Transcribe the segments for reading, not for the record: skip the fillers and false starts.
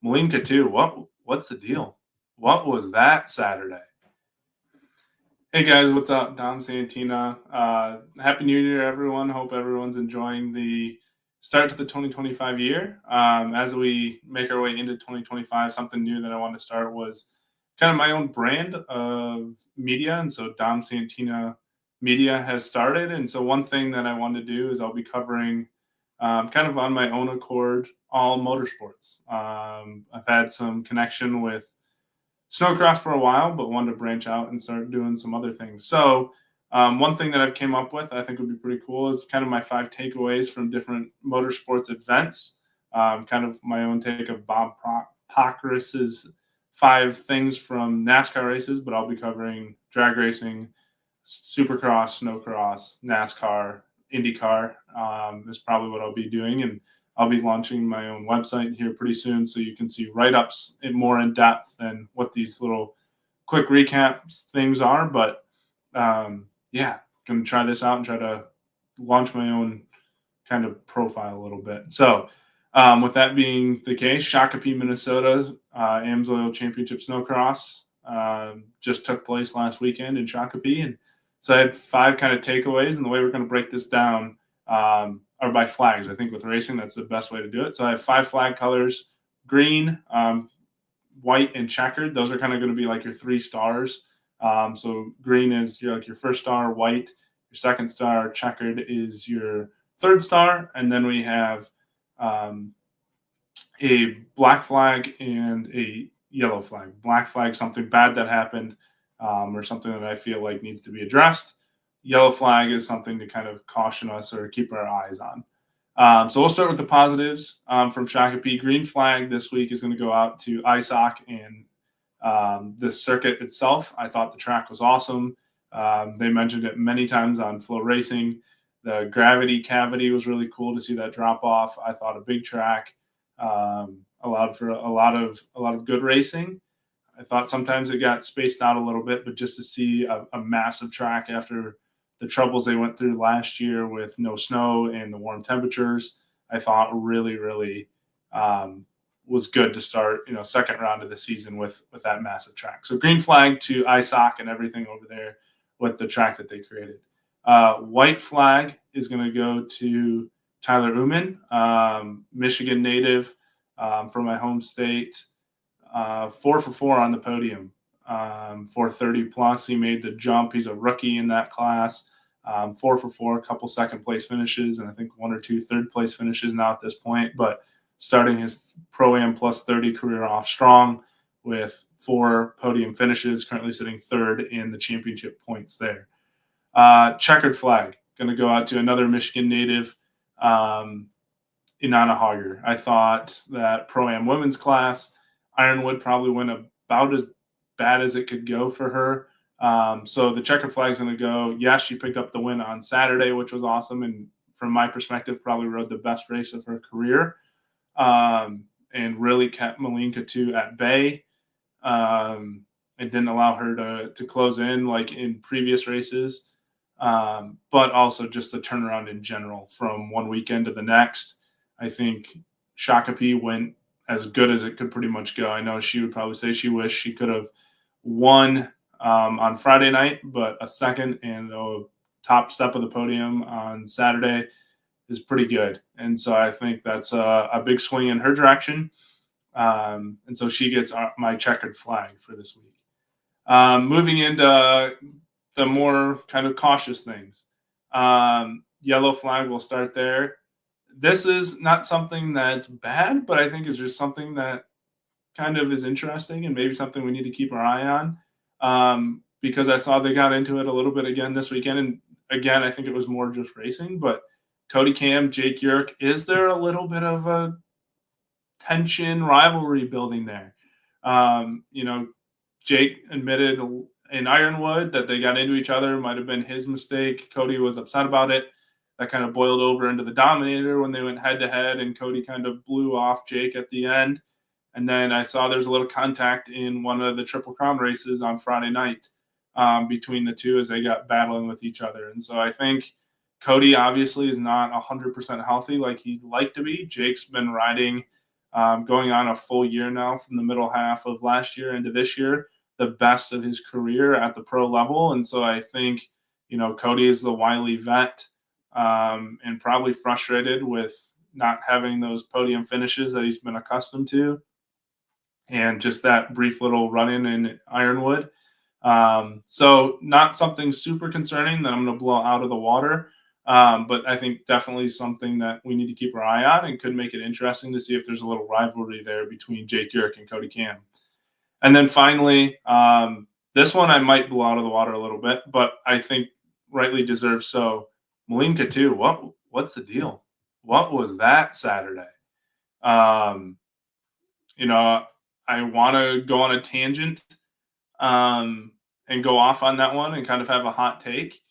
Malinka too. What's the deal? What was that Saturday? Hey guys, what's up? Dom Santina. Happy New Year, everyone. Hope everyone's enjoying the start to the 2025 year. As we make our way into 2025, something new that I wanted to start was kind of my own brand of media. And so Dom Santina Media has started. And so one thing that I wanted to do is I'll be covering kind of on my own accord all motorsports. I've had some connection with Snowcross for a while, but wanted to branch out and start doing some other things. So, one thing that I've came up with I think would be pretty cool is kind of my 5 takeaways from different motorsports events. Kind of my own take of Bob Pockrass's 5 things from NASCAR races, but I'll be covering drag racing, Supercross, Snowcross, NASCAR, IndyCar is probably what I'll be doing, and I'll be launching my own website here pretty soon, so you can see write-ups in more in depth than what these little quick recaps things are. But yeah, going to try this out and try to launch my own kind of profile a little bit. So with that being the case, Shakopee, Minnesota, AMSOIL Championship Snowcross just took place last weekend in Shakopee, and so I had 5 kind of takeaways, and the way we're going to break this down are by flags. I think with racing, that's the best way to do it. So I have 5 flag colors: green, white, and checkered. Those are kind of going to be like your 3 stars. So green is your first star, white your second star, checkered is your third star, and then we have a black flag and a yellow flag. Black flag, something bad that happened, or something that I feel like needs to be addressed. Yellow flag is something to kind of caution us or keep our eyes on. So we'll start with the positives from Shakopee. Green flag this week is going to go out to ISOC and the circuit itself. I thought the track was awesome. They mentioned it many times on Flow Racing. The gravity cavity was really cool to see that drop off. I thought a big track allowed for a lot of good racing. I thought sometimes it got spaced out a little bit, but just to see a massive track after the troubles they went through last year with no snow and the warm temperatures, I thought really was good to start, second round of the season with that massive track. So green flag to ISOC and everything over there with the track that they created. White flag is going to go to Tyler Uman, Michigan native from my home state. 4 for 4 on the podium, 430 plus. He made the jump. He's a rookie in that class. 4 for 4, a couple second place finishes, and I think 1 or 2 third place finishes now at this point. But starting his Pro-Am plus 30 career off strong with 4 podium finishes, currently sitting third in the championship points there. Checkered flag, going to go out to another Michigan native, Inanna Hager. I thought that Pro-Am women's class, Ironwood probably went about as bad as it could go for her. So the checkered flag is going to go. Yes, she picked up the win on Saturday, which was awesome. And from my perspective, probably rode the best race of her career, and really kept Malinka too at bay. It didn't allow her to close in like in previous races. But also just the turnaround in general from one weekend to the next. I think Shakopee went as good as it could pretty much go. I know she would probably say she wished she could have won on Friday night, but a second and a top step of the podium on Saturday is pretty good. And so I think that's a big swing in her direction. And so she gets my checkered flag for this week. Moving into the more kind of cautious things. Yellow flag, we'll start there. This is not something that's bad, but I think it's just something that kind of is interesting and maybe something we need to keep our eye on, because I saw they got into it a little bit again this weekend. And again, I think it was more just racing, but Cody Cam, Jake Yerk, is there a little bit of a tension rivalry building there? Jake admitted in Ironwood that they got into each other. Might have been his mistake. Cody was upset about it. That kind of boiled over into the Dominator when they went head-to-head, and Cody kind of blew off Jake at the end. And then I saw there's a little contact in one of the Triple Crown races on Friday night between the two as they got battling with each other. And so I think Cody obviously is not 100% healthy like he'd like to be. Jake's been riding going on a full year now from the middle half of last year into this year, the best of his career at the pro level. And so I think, Cody is the wily vet, and probably frustrated with not having those podium finishes that he's been accustomed to, and just that brief little run in Ironwood. So not something super concerning that I'm going to blow out of the water. But I think definitely something that we need to keep our eye on and could make it interesting to see if there's a little rivalry there between Jake Yerk and Cody Cam. And then finally, this one I might blow out of the water a little bit, but I think rightly deserves so. Malinka too. What's the deal? What was that Saturday? I want to go on a tangent and go off on that one and kind of have a hot take.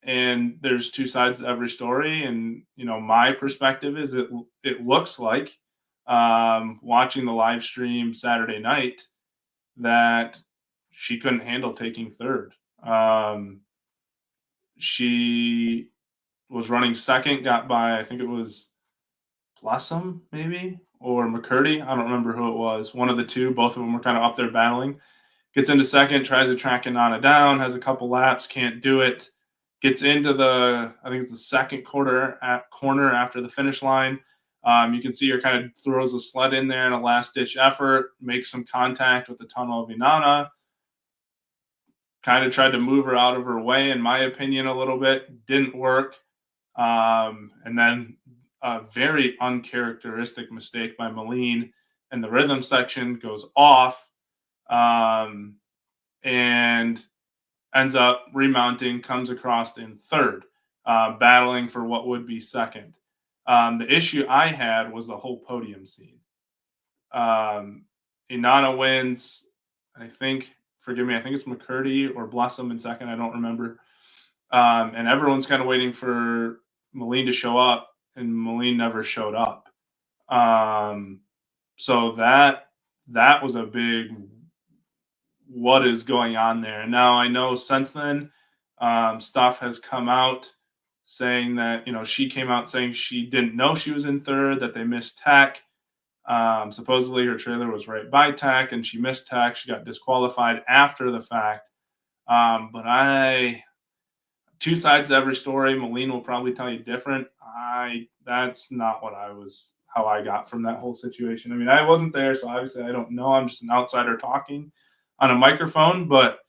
And there's two sides to every story. And, my perspective is it looks like, watching the live stream Saturday night, that she couldn't handle taking third. She was running second, got by, I think it was Blossom maybe, or McCurdy. I don't remember who it was. One of the two. Both of them were kind of up there battling. Gets into second, tries to track Inanna down, has a couple laps, can't do it. Gets into I think it's the second corner after the finish line. You can see her kind of throws a sled in there in a last-ditch effort, makes some contact with the tunnel of Inanna. Kind of tried to move her out of her way, in my opinion, a little bit. Didn't work. And then a very uncharacteristic mistake by Malene in the rhythm section, goes off, and ends up remounting, comes across in third, battling for what would be second. The issue I had was the whole podium scene. Inanna wins, forgive me, I think it's McCurdy or Blossom in second, I don't remember. And everyone's kind of waiting for Malene to show up, and Malene never showed up. So that was a big what is going on there. And now I know since then, stuff has come out saying that, she came out saying she didn't know she was in third, that they missed tech. Supposedly her trailer was right by tech and she missed tech. She got disqualified after the fact. But two sides to every story. Malene will probably tell you different. That's not how I got from that whole situation. I mean, I wasn't there, so obviously I don't know. I'm just an outsider talking on a microphone, but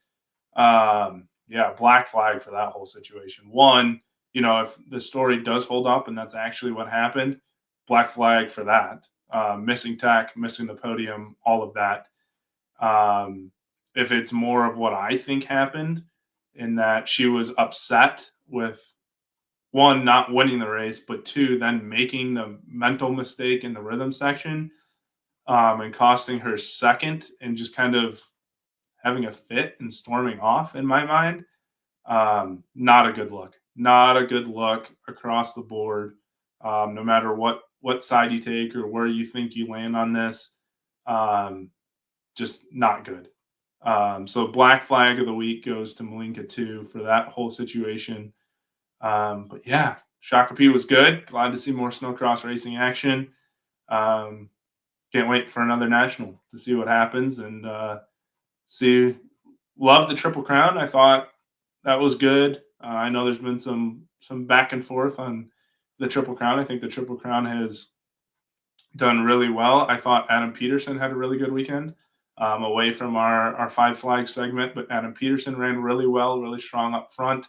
black flag for that whole situation. One, if the story does hold up and that's actually what happened, black flag for that. Missing tech, missing the podium, all of that. If it's more of what I think happened, in that she was upset with, one, not winning the race, but two, then making the mental mistake in the rhythm section, and costing her second, and just kind of having a fit and storming off, in my mind. Not a good look. Not a good look across the board. No matter what side you take or where you think you land on this, just not good. So black flag of the week goes to Malinka too for that whole situation. But yeah, Shakopee was good. Glad to see more Snocross racing action. Can't wait for another national to see what happens, and love the Triple Crown. I thought that was good. I know there's been some back and forth on the Triple Crown. I think the Triple Crown has done really well. I thought Adam Peterson had a really good weekend, away from our five flag segment, but Adam Peterson ran really well, really strong up front.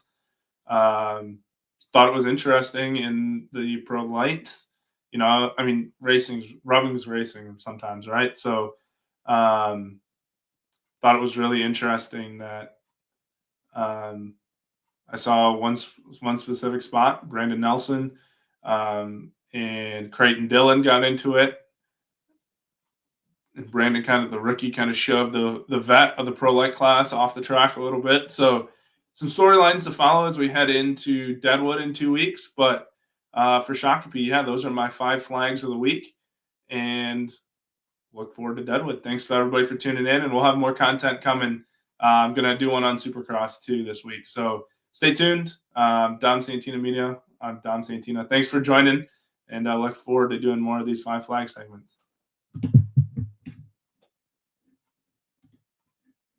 Thought it was interesting in the pro lights. Rubbing's racing sometimes, right? So thought it was really interesting that I saw one specific spot, Brandon Nelson and Creighton Dillon got into it. And Brandon, the rookie, shoved the vet of the pro light class off the track a little bit. So some storylines to follow as we head into Deadwood in 2 weeks. But for Shakopee, those are my 5 flags of the week. And look forward to Deadwood. Thanks for everybody for tuning in, and we'll have more content coming. I'm going to do one on Supercross too this week. So stay tuned. Dom Santina Media. I'm Dom Santina. Thanks for joining, and I look forward to doing more of these 5 flag segments.